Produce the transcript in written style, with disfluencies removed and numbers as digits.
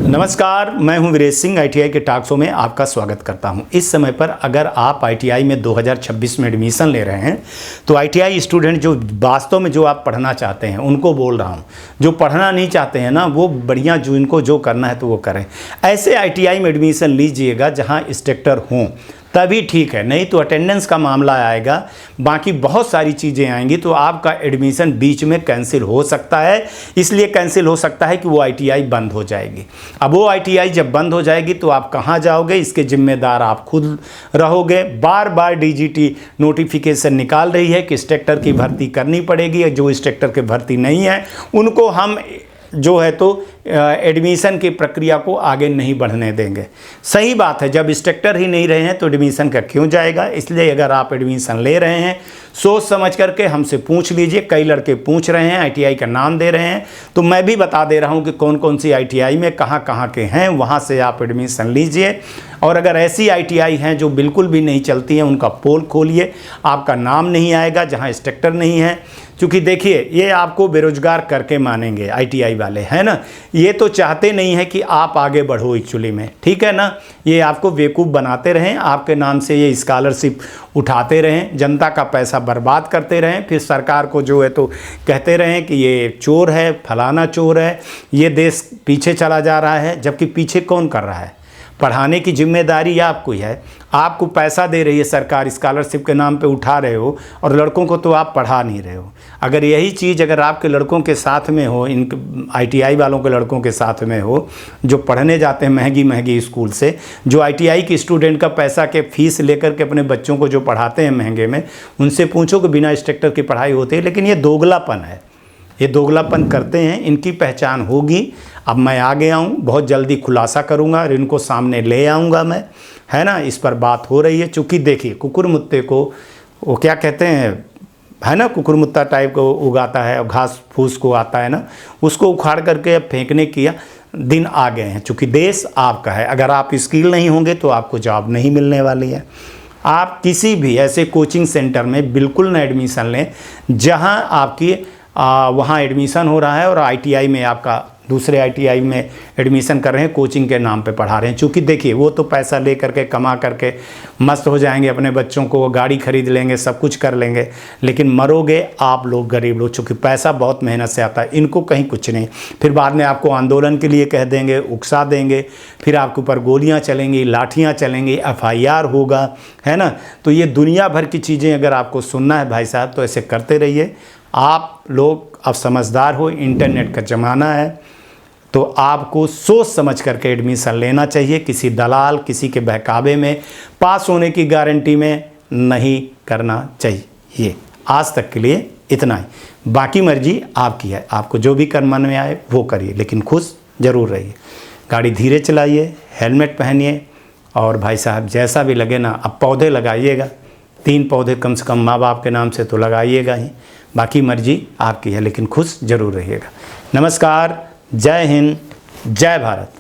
नमस्कार, मैं हूं वीरेश सिंह। आईटीआई के टॉक शो में आपका स्वागत करता हूं। इस समय पर अगर आप आईटीआई में 2026 में एडमिशन ले रहे हैं तो आईटीआई स्टूडेंट जो वास्तव में जो आप पढ़ना चाहते हैं उनको बोल रहा हूं। जो पढ़ना नहीं चाहते हैं ना, वो बढ़िया जो इनको जो करना है तो वो करें। ऐसे आईटीआई में एडमिशन लीजिएगा जहाँ इंस्ट्रक्टर हों, तभी ठीक है, नहीं तो अटेंडेंस का मामला आएगा, बाकी बहुत सारी चीज़ें आएंगी तो आपका एडमिशन बीच में कैंसिल हो सकता है। इसलिए कैंसिल हो सकता है कि वो आईटीआई बंद हो जाएगी। अब वो आईटीआई जब बंद हो जाएगी तो आप कहाँ जाओगे, इसके जिम्मेदार आप खुद रहोगे। बार बार डीजीटी नोटिफिकेशन निकाल रही है कि इंस्ट्रक्टर की भर्ती करनी पड़ेगी। जो इंस्ट्रक्टर की भर्ती नहीं है उनको हम जो है तो एडमिशन की प्रक्रिया को आगे नहीं बढ़ने देंगे। सही बात है, जब इंस्ट्रक्टर ही नहीं रहे हैं तो एडमिशन का क्यों जाएगा। इसलिए अगर आप एडमिशन ले रहे हैं सोच समझ करके हमसे पूछ लीजिए। कई लड़के पूछ रहे हैं, आईटीआई का नाम दे रहे हैं, तो मैं भी बता दे रहा हूं कि कौन कौन सी आईटीआई में कहां कहां के हैं, वहां से आप एडमिशन लीजिए। और अगर ऐसी आईटीआई हैं जो बिल्कुल भी नहीं चलती हैं, उनका पोल खोलिए, आपका नाम नहीं आएगा जहाँ इंस्ट्रक्टर नहीं है। क्योंकि देखिए, ये आपको बेरोजगार करके मानेंगे आईटीआई वाले, है ना। ये तो चाहते नहीं है कि आप आगे बढ़ो एक्चुअली में, ठीक है ना। ये आपको बेवकूफ़ बनाते रहें, आपके नाम से ये स्कॉलरशिप उठाते रहें, जनता का पैसा बर्बाद करते रहें, फिर सरकार को जो है तो कहते रहें कि ये चोर है, फलाना चोर है, ये देश पीछे चला जा रहा है। जबकि पीछे कौन कर रहा है? पढ़ाने की जिम्मेदारी आपको ही है। आपको पैसा दे रही है सरकार, स्कॉलरशिप के नाम पे उठा रहे हो, और लड़कों को तो आप पढ़ा नहीं रहे हो। अगर यही चीज़ अगर आपके लड़कों के साथ में हो, इन आईटीआई वालों के लड़कों के साथ में हो, जो पढ़ने जाते हैं महंगी महंगी स्कूल से, जो आईटीआई के स्टूडेंट का पैसा के फीस लेकर के अपने बच्चों को जो पढ़ाते हैं महंगे में, उनसे पूछो कि बिना इंस्ट्रक्टर की पढ़ाई होती है। लेकिन ये दोगलापन है, ये दोगलापन करते हैं, इनकी पहचान होगी। अब मैं आ गया हूँ, बहुत जल्दी खुलासा करूँगा और इनको सामने ले आऊँगा मैं, है ना। इस पर बात हो रही है। चूँकि देखिए, कुकुरमुत्ते को वो क्या कहते हैं, है ना, कुकुरमुत्ता टाइप को उगाता है और घास फूस को आता है ना, उसको उखाड़ करके अब फेंकने किया दिन आ गए हैं। चूँकि देश आपका है, अगर आप स्किल नहीं होंगे तो आपको जॉब नहीं मिलने वाली है। आप किसी भी ऐसे कोचिंग सेंटर में बिल्कुल ना एडमिशन लें जहाँ आपकी वहाँ एडमिशन हो रहा है और आईटीआई में आपका दूसरे आईटीआई में एडमिशन कर रहे हैं, कोचिंग के नाम पे पढ़ा रहे हैं। क्योंकि देखिए, वो तो पैसा ले करके कमा करके मस्त हो जाएंगे, अपने बच्चों को गाड़ी खरीद लेंगे, सब कुछ कर लेंगे, लेकिन मरोगे आप लोग गरीब लोग। चूँकि पैसा बहुत मेहनत से आता है, इनको कहीं कुछ नहीं। फिर बाद में आपको आंदोलन के लिए कह देंगे, उकसा देंगे, फिर आपके ऊपर गोलियाँ चलेंगी, लाठियाँ चलेंगी, FIR होगा, है ना। तो ये दुनिया भर की चीज़ें अगर आपको सुनना है भाई साहब, तो ऐसे करते रहिए। आप लोग अब समझदार हो, इंटरनेट का ज़माना है, तो आपको सोच समझ करके एडमिशन लेना चाहिए। किसी दलाल, किसी के बहकावे में, पास होने की गारंटी में नहीं करना चाहिए। आज तक के लिए इतना ही, बाकी मर्जी आपकी है। आपको जो भी कर मन में आए वो करिए, लेकिन खुश ज़रूर रहिए। गाड़ी धीरे चलाइए, हेलमेट पहनिए, और भाई साहब जैसा भी लगे ना, अब पौधे लगाइएगा, 3 पौधे कम से कम माँ बाप के नाम से तो लगाइएगा ही। बाकी मर्जी आपकी है, लेकिन खुश ज़रूर रहिएगा। नमस्कार, जय हिंद, जय भारत।